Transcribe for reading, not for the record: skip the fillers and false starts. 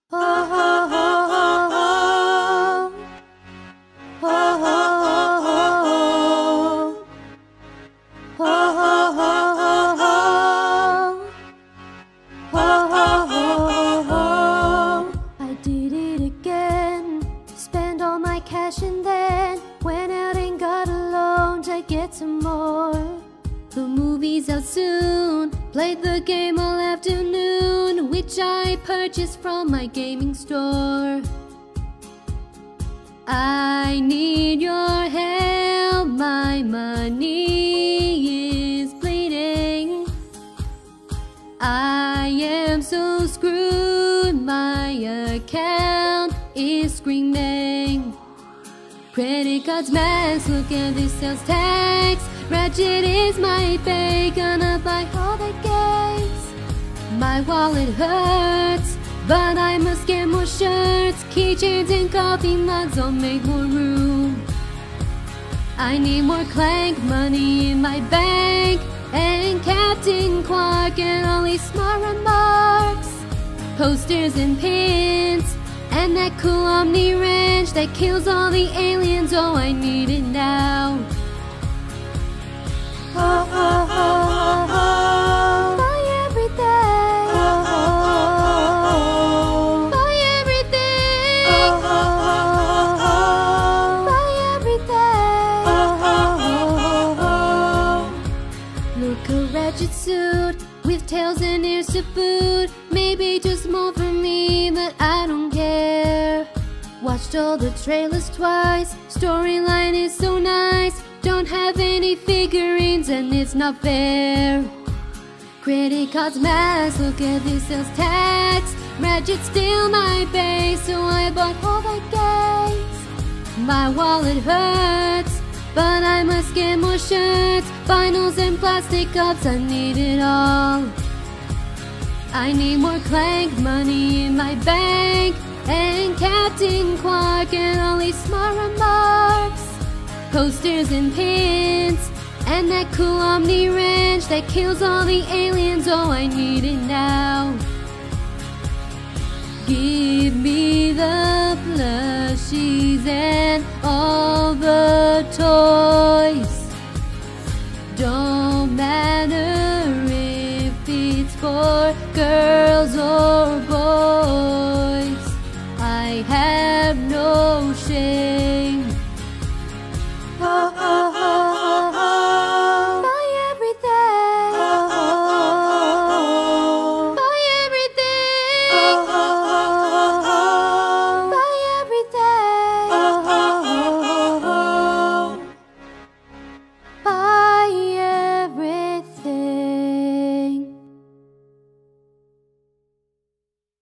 Ho ho ho ho ho. Ho ho ho ho ho. Ho ho ho ho ho. Ho ho ho ho. I did it again. Spent all my cash and then went out and got a loan to get some more. The movie's out soon. Played the game all afternoon, which I purchased from my gaming store. I need your help, my money is bleeding. I am so screwed, my account is screaming. Credit cards max, look at this sales tax. Ratchet is my pay, gonna buy all the games. My wallet hurts, but I must get more shirts. Keychains and coffee mugs, I'll make more room. I need more Clank money in my bank, and Captain Quark and all these smart remarks. Posters and pins, and that cool Omni wrench that kills all the aliens. Oh, I need it now. Ho ho ho ho ho. Buy everything. Ho ho ho ho. Buy everything. Ho ho ho ho. Buy everything. Ho ho ho ho. Look, a ratchet suit with tails and ears to boot. Maybe too small for me, but I don't care. Watched all the trailers twice. Storyline is so nice. Don't have any figurines and it's not fair. Credit cards max, look at this sales tax. Ratchet steal my pay, so I bought all the games. My wallet hurts, but I must get more shirts. Vinyls and plastic cups, I need it all. I need more Clank money in my bank, and Captain Quark and all these smart remarks. Posters and pins, and that cool Omni wrench that kills all the aliens. Oh, I need it now. Give me the plushies and all the toys. Don't matter if it's for girls or